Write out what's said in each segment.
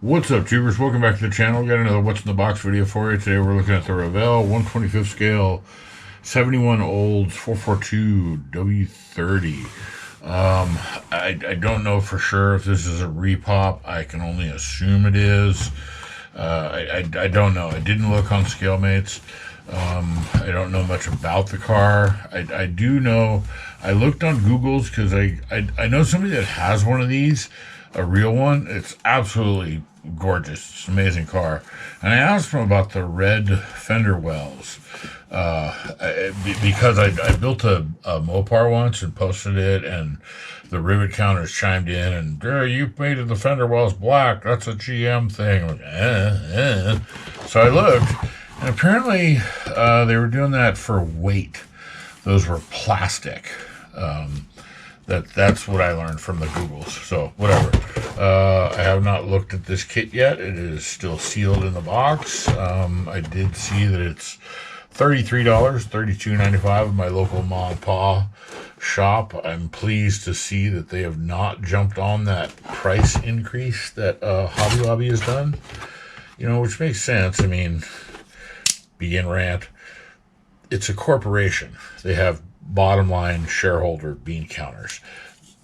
What's up, tubers? Welcome back to the channel. We got another What's in the Box video for you. Today we're looking at the Revell 125th scale 71 Olds 442 W30. I don't know for sure if this is a repop. I can only assume it is. I don't know. I didn't look on ScaleMates. I don't know much about the car. I do know. I looked on Google's because I know somebody that has one of these, a real one. It's absolutely gorgeous. It's an amazing car. And I asked him about the red fender wells because I built a Mopar once and posted it, and the rivet counters chimed in and, you painted the fender wells black. That's a GM thing. I'm like, So I looked, and apparently they were doing that for weight. Those were plastic. That's what I learned from the Googles. So whatever. I have not looked at this kit yet. It is still sealed in the box. I did see that it's $33, $32.95 in my local Ma and Pa shop. I'm pleased to see that they have not jumped on that price increase that Hobby Lobby has done. You know, which makes sense. I mean, begin rant. It's a corporation. They have bottom line shareholder bean counters.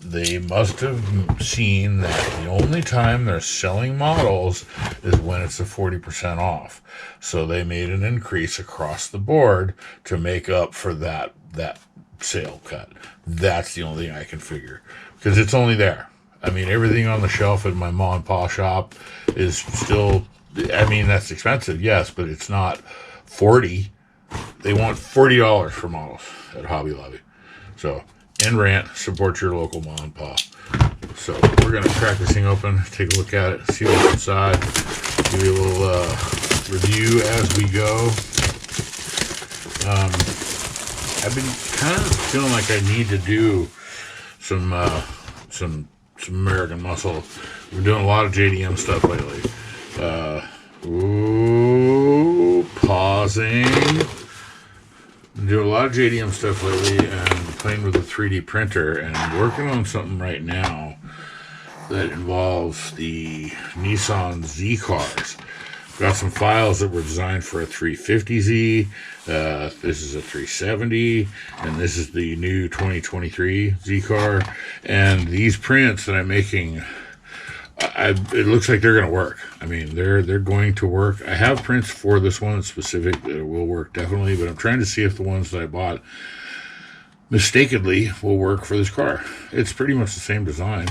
They must have seen that the only time they're selling models is when it's a 40% off. So they made an increase across the board to make up for that sale cut. That's the only thing I can figure, because it's only there. I mean, everything on the shelf in my Ma and Pa shop is still, I mean, that's expensive, yes, but it's not 40. They want $40 for models at Hobby Lobby. So, end rant, support your local Ma and Pa. So, we're going to crack this thing open, take a look at it, see what's inside, give you a little review as we go. I've been kind of feeling like I need to do some American Muscle. We've been doing a lot of JDM stuff lately. Pausing. I'm doing a lot of JDM stuff lately and playing with a 3D printer, and I'm working on something right now that involves the Nissan Z cars. Got some files that were designed for a 350Z. This is a 370, and this is the new 2023 Z car. And these prints that I'm making, it looks like they're going to work. I mean, they're going to work. I have prints for this one specific that will work definitely, but I'm trying to see if the ones that I bought mistakenly will work for this car. It's pretty much the same design.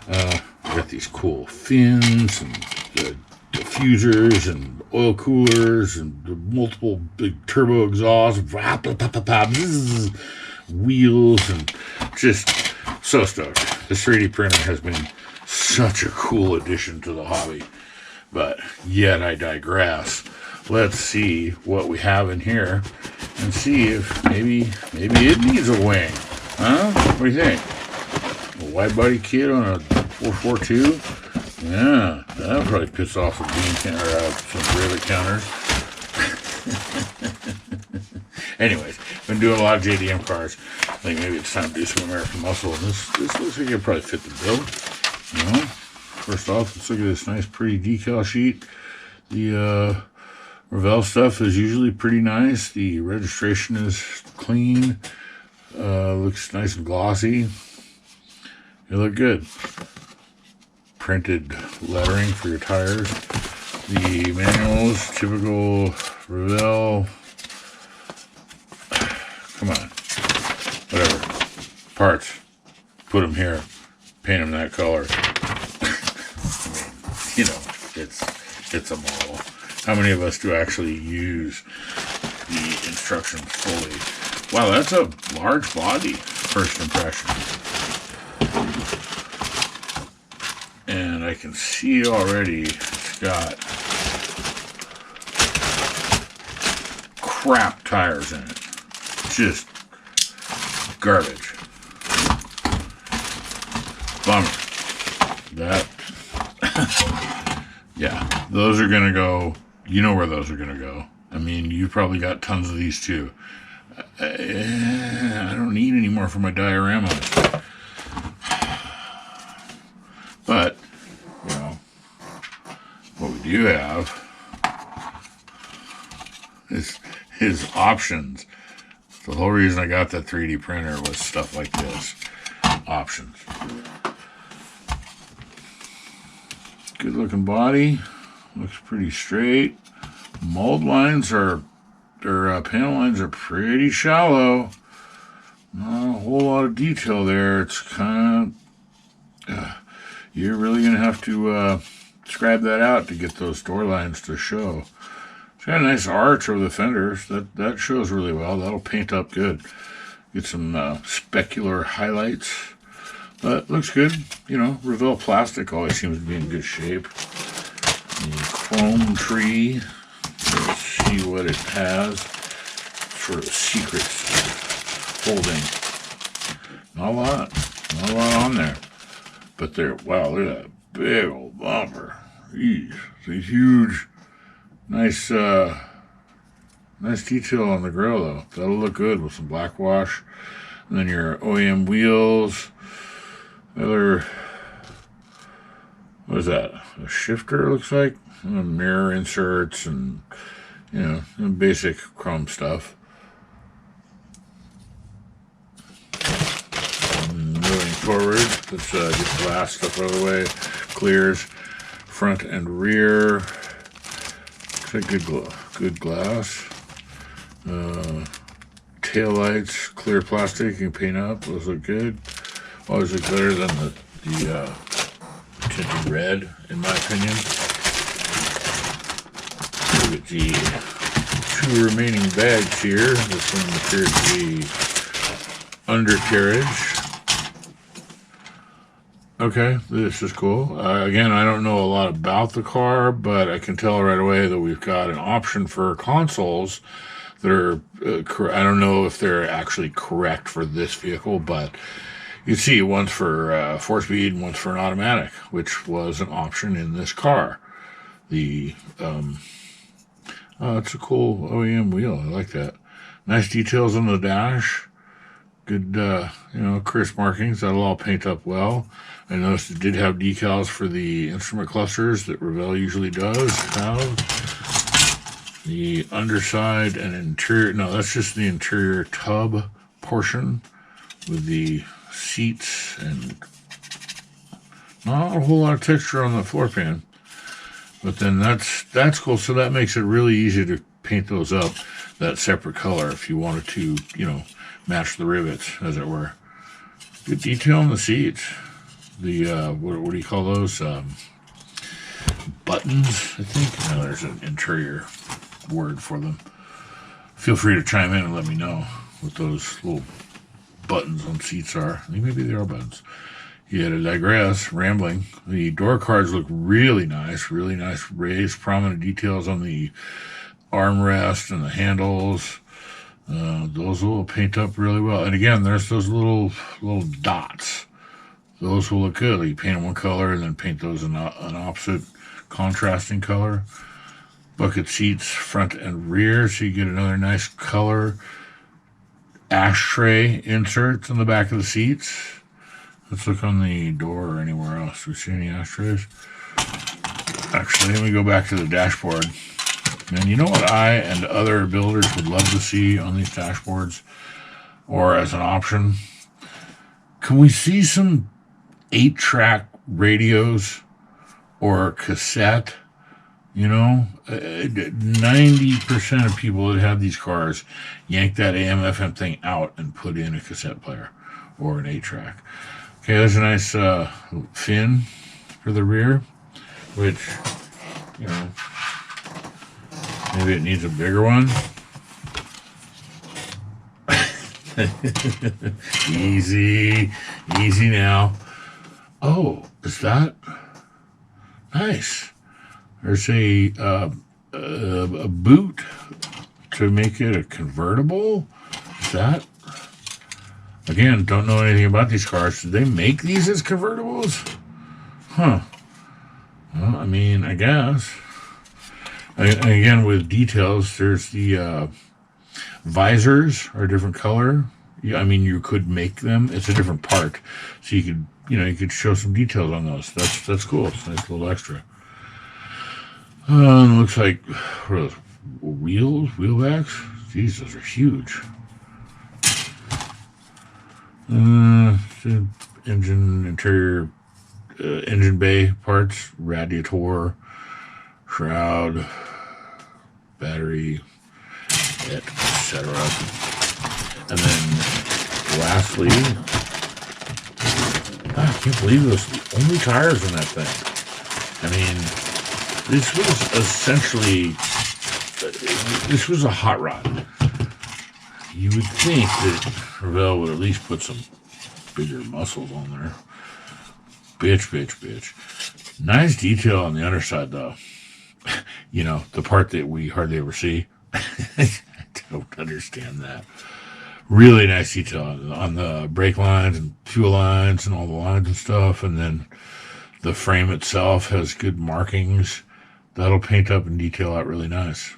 Got these cool fins and diffusers and oil coolers and multiple big turbo exhausts, wheels, and just so stoked. This 3D printer has been such a cool addition to the hobby, but yet I digress. Let's see what we have in here and see if maybe it needs a wing. Huh? What do you think? A wide body kit on a 442? Yeah, that'll probably piss off some bean counter, some rivet counters. Anyways, been doing a lot of JDM cars. I think maybe it's time to do some American Muscle. And this looks like it'll probably fit the bill. You know, first off, let's look at this nice, pretty decal sheet. The Revell stuff is usually pretty nice. The registration is clean. Looks nice and glossy. They look good. Printed lettering for your tires. The manuals, typical Revell. Come on, whatever. Parts, put them here. Paint them that color. You know, it's a model. How many of us do actually use the instructions fully? Wow, that's a large body, first impression. And I can see already it's got crap tires in it. Just garbage. Bummer. That, yeah, those are going to go, you know where those are going to go. I mean, you probably got tons of these too. I don't need any more for my dioramas. But, you know, we do have his options. The whole reason I got that 3D printer was stuff like this. Options. Good looking body. Looks pretty straight. Mold lines are, or panel lines are pretty shallow. Not a whole lot of detail there. It's kind of, you're really going to have to scrap that out to get those door lines to show. It's got a nice arch over the fenders. That shows really well. That'll paint up good. Get some specular highlights. But looks good. You know, Revell plastic always seems to be in good shape. The chrome tree. Let's see what it has. Sort of secret holding. Not a lot on there. But there, wow, look at that big old bumper. Jeez, it's a huge, nice detail on the grill though. That'll look good with some black wash. And then your OEM wheels. Other, what is that? A shifter, it looks like. Mirror inserts and, you know, basic chrome stuff. Moving forward, let's get the last stuff out of the way. Clears front and rear. Looks like good glass. Tail lights, clear plastic. You can paint up. Those look good. Always look better than the tinted red, in my opinion. Look at the two remaining bags here. This one appears to be undercarriage. Okay, this is cool. Again, I don't know a lot about the car, but I can tell right away that we've got an option for consoles that are, I don't know if they're actually correct for this vehicle, but you see one's for 4-speed and one's for an automatic, which was an option in this car. The, it's a cool OEM wheel. I like that. Nice details on the dash. Good, you know, crisp markings. That'll all paint up well. I noticed it did have decals for the instrument clusters that Revell usually does have. The underside and interior, no, that's just the interior tub portion with the seats and not a whole lot of texture on the floor pan. But then that's cool. So that makes it really easy to paint those up that separate color if you wanted to, you know, match the rivets, as it were. Good detail on the seats. The, what do you call those? Buttons, I think. No, there's an interior word for them. Feel free to chime in and let me know what those little buttons on seats are. I think maybe they are buttons. Yeah, to digress, rambling. The door cards look really nice raised, prominent details on the armrest and the handles. Those will paint up really well. And again, there's those little dots. Those will look good. You paint them one color and then paint those an opposite contrasting color. Bucket seats front and rear, so you get another nice color. Ashtray inserts on the back of the seats. Let's look on the door or anywhere else. Do we see any ashtrays? Actually, let me go back to the dashboard. And you know what I and other builders would love to see on these dashboards, or as an option? Can we see some 8-track radios or cassette? You know, 90% of people that have these cars yank that AM/FM thing out and put in a cassette player or an 8-track. Okay, there's a nice fin for the rear, which, you know, maybe it needs a bigger one. Easy now. Oh, is that nice? There's a boot to make it a convertible. Is that? Again, don't know anything about these cars. Did they make these as convertibles? Huh. Well, I mean, I guess. Again, with details, there's the visors are a different color. I mean, you could make them. It's a different part, so you could, you know, you could show some details on those. That's cool. It's a nice little extra. Looks like, what are those, wheelbacks? Jeez, those are huge. Engine interior, engine bay parts, radiator, shroud, battery, etc. And then lastly, I can't believe those are the only tires in that thing. I mean, this was essentially, this was a hot rod. You would think that Revell would at least put some bigger muscles on there. Bitch. Nice detail on the underside, though. You know, the part that we hardly ever see. I don't understand that. Really nice detail on the brake lines and fuel lines and all the lines and stuff. And then the frame itself has good markings. That'll paint up and detail out really nice.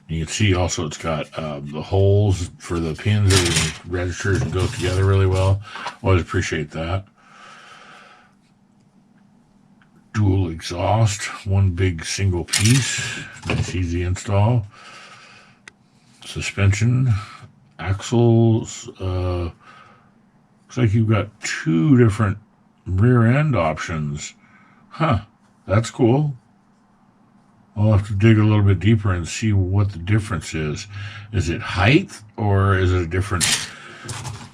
You can see also it's got the holes for the pins that registers and go together really well. Always appreciate that. Dual exhaust, one big single piece. Nice easy install. Suspension, axles. Looks like you've got two different rear end options. Huh, that's cool. I'll have to dig a little bit deeper and see what the difference is. Is it height or is it a different,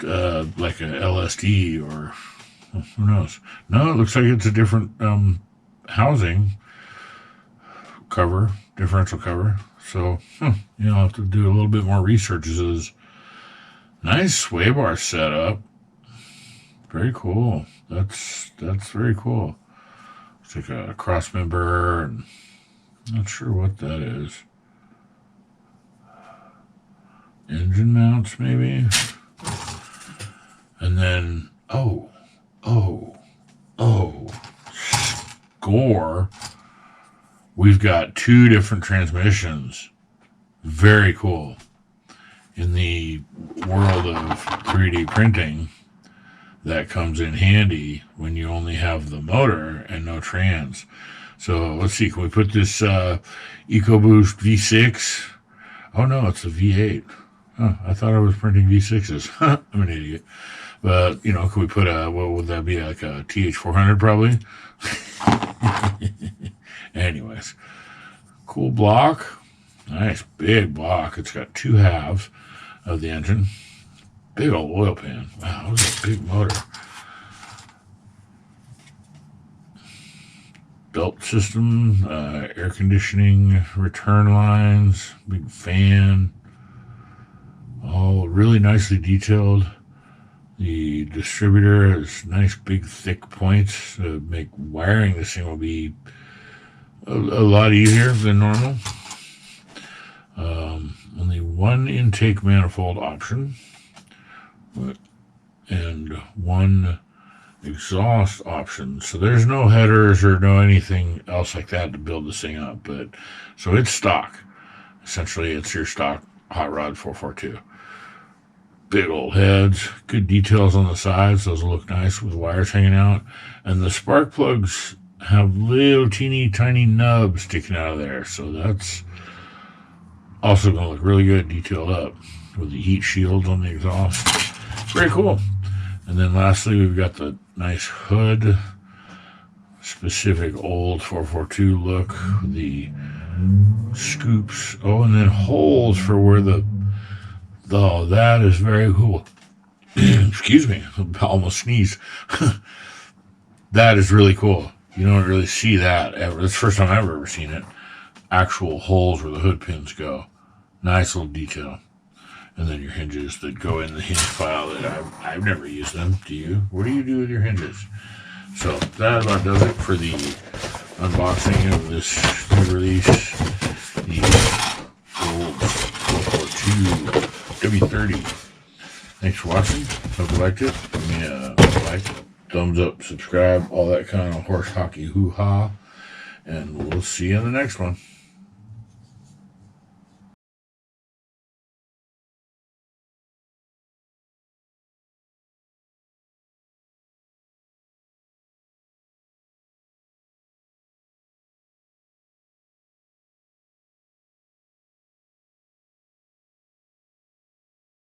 like a LSD or who knows? No, it looks like it's a different housing cover, differential cover. So, I'll have to do a little bit more research. This is nice sway bar setup. Very cool. That's very cool. It's like a cross member and not sure what that is. Engine mounts, maybe. And then, score. We've got two different transmissions. Very cool. In the world of 3D printing, that comes in handy when you only have the motor and no trans. So let's see, can we put this EcoBoost V6? Oh no, it's a V8. Huh, I thought I was printing V6s. I'm an idiot. But, can we put what would that be, like a TH400 probably? Anyways, cool block. Nice big block. It's got two halves of the engine. Big old oil pan. Wow, look at that big motor. Belt system, air conditioning, return lines, big fan, all really nicely detailed. The distributor has nice big thick points to make wiring this thing will be a lot easier than normal. Only one intake manifold option and one exhaust option. So there's no headers or no anything else like that to build this thing up. But so it's stock. Essentially, it's your stock hot rod 442. Big old heads, good details on the sides. Those look nice with wires hanging out. And the spark plugs have little teeny tiny nubs sticking out of there. So that's also going to look really good detailed up with the heat shields on the exhaust. Very cool. And then lastly, we've got the nice hood, specific old 442 look, the scoops. Oh, and then holes for where that is very cool. Excuse me, I almost sneezed. That is really cool. You don't really see that ever. That's the first time I've ever seen it. Actual holes where the hood pins go. Nice little detail. And then your hinges that go in the hinge file that I've never used them. Do you? What do you do with your hinges? So that about does it for the unboxing of this new release. The old 442 W30. Thanks for watching. Hope you liked it. Give me a like, thumbs up, subscribe, all that kind of horse hockey hoo-ha. And we'll see you in the next one.